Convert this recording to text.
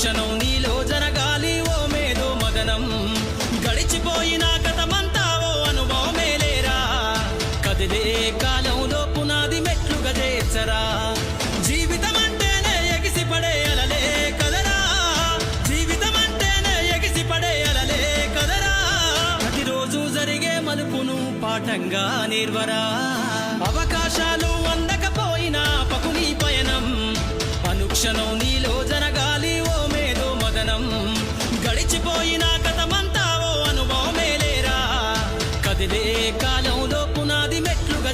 అనుక్షణం నీలో జరగాలి ఓ మేధో మదనం గడిచిపోయిన గతమంతా ఓ అనుభవమే లేరా కదిలే కాలంలో పునాది మెట్లుగా చేర్చరా జీవితం అంటేనే ఎగిసిపడే అలలే కదరా జీవితం అంటేనే ఎగిసిపడే అలలే కదరా ప్రతిరోజు జరిగే మలుపును పాఠంగా నిర్వరా అవకాశాలు అందకపోయినా పకుని పయనం అనుక్షణం నీలో జరగాలి ఓ మేధో మదనం గడిచిపోయిన గతమంతా ఓ అనుభవమే లేరా కదిలే కాలంలో పునాది మెట్లుగా